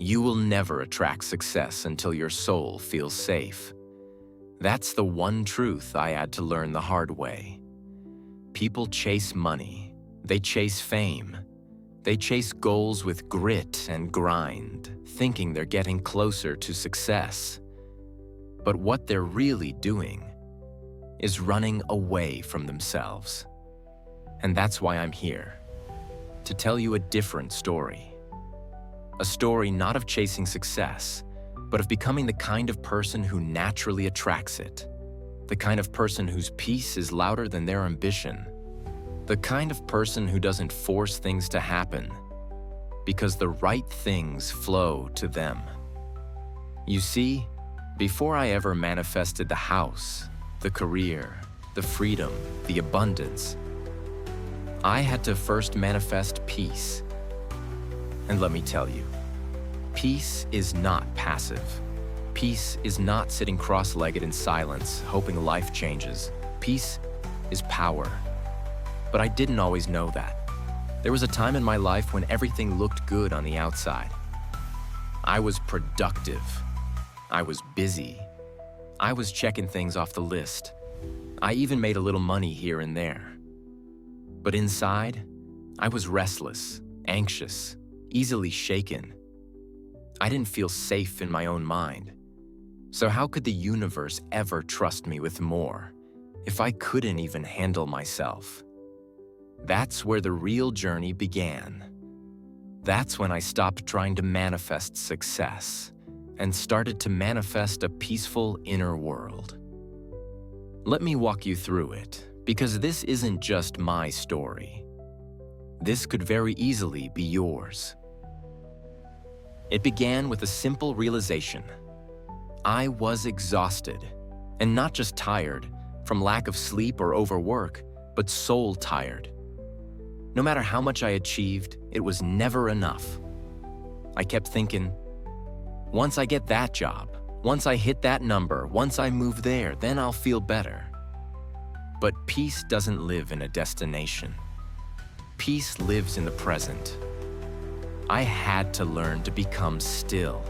You will never attract success until your soul feels safe. That's the one truth I had to learn the hard way. People chase money. They chase fame. They chase goals with grit and grind, thinking they're getting closer to success. But what they're really doing is running away from themselves. And that's why I'm here, to tell you a different story. A story not of chasing success, but of becoming the kind of person who naturally attracts it. The kind of person whose peace is louder than their ambition. The kind of person who doesn't force things to happen, because the right things flow to them. You see, before I ever manifested the house, the career, the freedom, the abundance, I had to first manifest peace. And let me tell you, peace is not passive. Peace is not sitting cross-legged in silence, hoping life changes. Peace is power. But I didn't always know that. There was a time in my life when everything looked good on the outside. I was productive. I was busy. I was checking things off the list. I even made a little money here and there. But inside, I was restless, anxious, easily shaken. I didn't feel safe in my own mind. So how could the universe ever trust me with more if I couldn't even handle myself? That's where the real journey began. That's when I stopped trying to manifest success and started to manifest a peaceful inner world. Let me walk you through it, because this isn't just my story. This could very easily be yours. It began with a simple realization. I was exhausted, and not just tired from lack of sleep or overwork, but soul tired. No matter how much I achieved, it was never enough. I kept thinking, once I get that job, once I hit that number, once I move there, then I'll feel better. But peace doesn't live in a destination. Peace lives in the present. I had to learn to become still,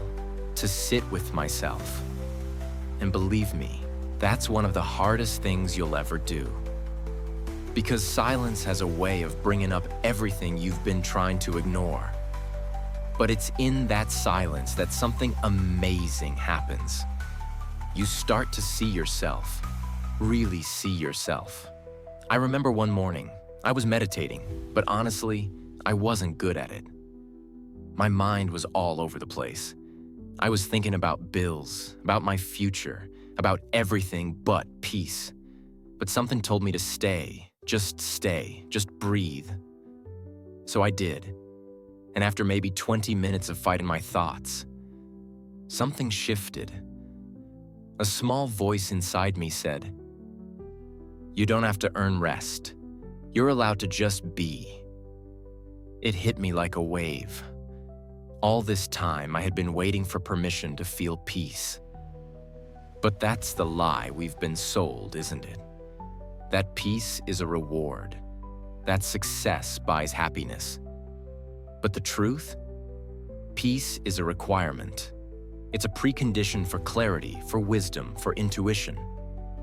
to sit with myself. And believe me, that's one of the hardest things you'll ever do. Because silence has a way of bringing up everything you've been trying to ignore. But it's in that silence that something amazing happens. You start to see yourself, really see yourself. I remember one morning, I was meditating, but honestly, I wasn't good at it. My mind was all over the place. I was thinking about bills, about my future, about everything but peace. But something told me to stay, just breathe. So I did. And after maybe 20 minutes of fighting my thoughts, something shifted. A small voice inside me said, "You don't have to earn rest. You're allowed to just be." It hit me like a wave. All this time, I had been waiting for permission to feel peace. But that's the lie we've been sold, isn't it? That peace is a reward. That success buys happiness. But the truth? Peace is a requirement. It's a precondition for clarity, for wisdom, for intuition.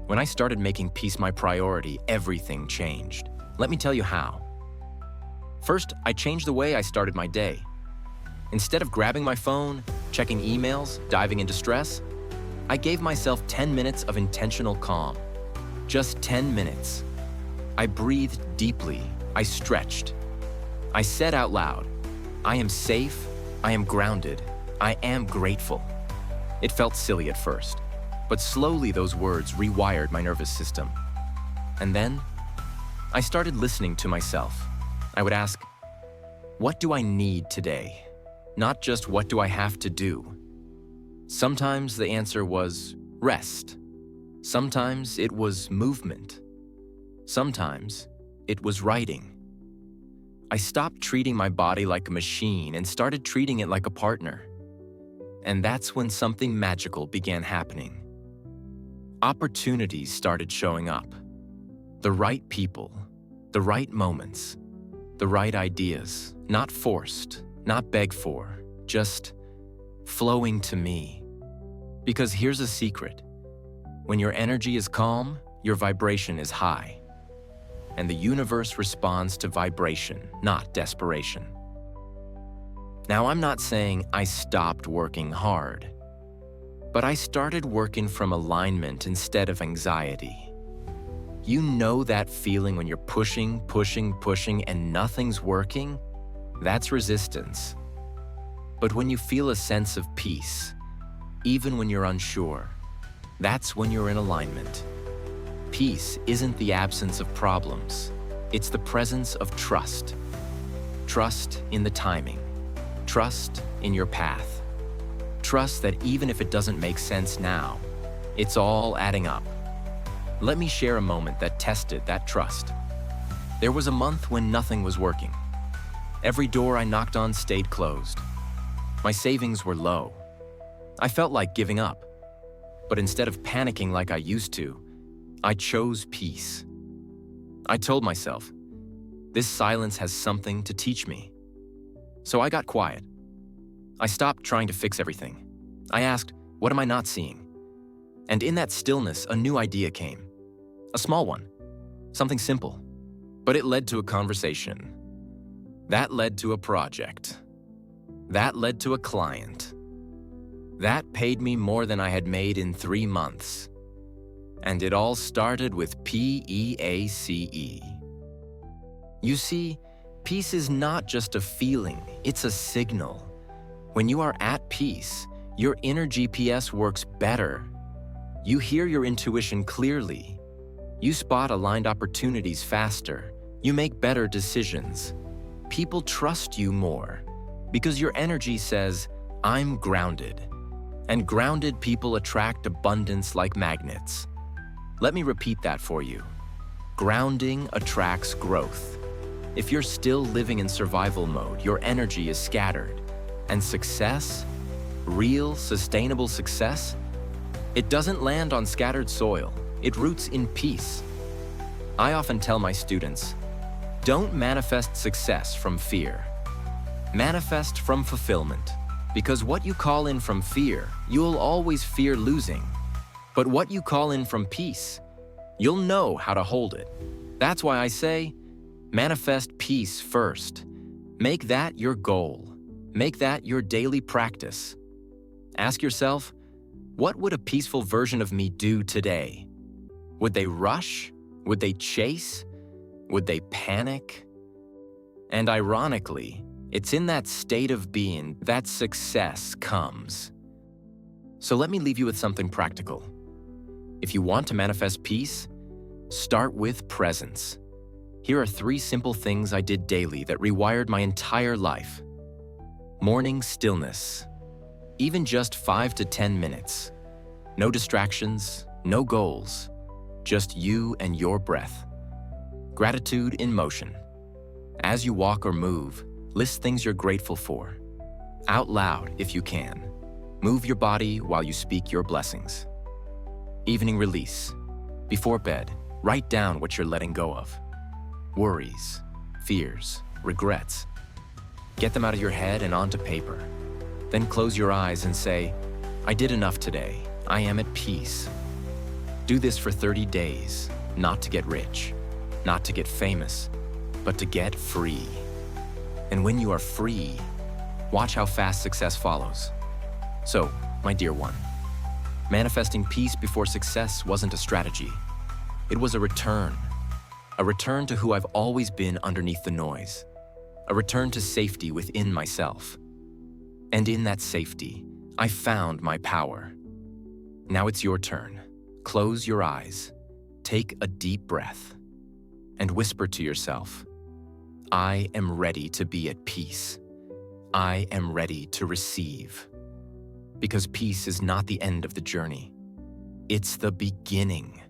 When I started making peace my priority, everything changed. Let me tell you how. First, I changed the way I started my day. Instead of grabbing my phone, checking emails, diving into stress, I gave myself 10 minutes of intentional calm. Just 10 minutes. I breathed deeply. I stretched. I said out loud, "I am safe, I am grounded, I am grateful." It felt silly at first, but slowly those words rewired my nervous system. And then, I started listening to myself. I would ask, what do I need today? Not just what do I have to do? Sometimes the answer was rest. Sometimes it was movement. Sometimes it was writing. I stopped treating my body like a machine and started treating it like a partner. And that's when something magical began happening. Opportunities started showing up. The right people, the right moments, the right ideas, not forced, not begged for, just flowing to me. Because here's a secret. When your energy is calm, your vibration is high. And the universe responds to vibration, not desperation. Now, I'm not saying I stopped working hard, but I started working from alignment instead of anxiety. You know that feeling when you're pushing, and nothing's working? That's resistance. But when you feel a sense of peace, even when you're unsure, that's when you're in alignment. Peace isn't the absence of problems. It's the presence of trust. Trust in the timing. Trust in your path. Trust that even if it doesn't make sense now, it's all adding up. Let me share a moment that tested that trust. There was a month when nothing was working. Every door I knocked on stayed closed. My savings were low. I felt like giving up. But instead of panicking like I used to, I chose peace. I told myself, this silence has something to teach me. So I got quiet. I stopped trying to fix everything. I asked, what am I not seeing? And in that stillness, a new idea came. A small one. Something simple. But it led to a conversation. That led to a project. That led to a client. That paid me more than I had made in 3 months. And it all started with PEACE. You see, peace is not just a feeling, it's a signal. When you are at peace, your inner GPS works better. You hear your intuition clearly. You spot aligned opportunities faster. You make better decisions. People trust you more because your energy says, I'm grounded. And grounded people attract abundance like magnets. Let me repeat that for you. Grounding attracts growth. If you're still living in survival mode, your energy is scattered. And success, real, sustainable success, it doesn't land on scattered soil. It roots in peace. I often tell my students, don't manifest success from fear. Manifest from fulfillment. Because what you call in from fear, you'll always fear losing. But what you call in from peace, you'll know how to hold it. That's why I say, manifest peace first. Make that your goal. Make that your daily practice. Ask yourself, what would a peaceful version of me do today? Would they rush? Would they chase? Would they panic? And ironically, it's in that state of being that success comes. So let me leave you with something practical. If you want to manifest peace, start with presence. Here are 3 simple things I did daily that rewired my entire life. Morning stillness. Even just 5 to 10 minutes. No distractions, no goals. Just you and your breath. Gratitude in motion. As you walk or move, list things you're grateful for. Out loud if you can. Move your body while you speak your blessings. Evening release. Before bed, write down what you're letting go of. Worries, fears, regrets. Get them out of your head and onto paper. Then close your eyes and say, I did enough today. I am at peace. Do this for 30 days, not to get rich, not to get famous, but to get free. And when you are free, watch how fast success follows. So, my dear one, manifesting peace before success wasn't a strategy. It was a return to who I've always been underneath the noise, a return to safety within myself. And in that safety, I found my power. Now it's your turn. Close your eyes, take a deep breath, and whisper to yourself, I am ready to be at peace. I am ready to receive. Because peace is not the end of the journey. It's the beginning.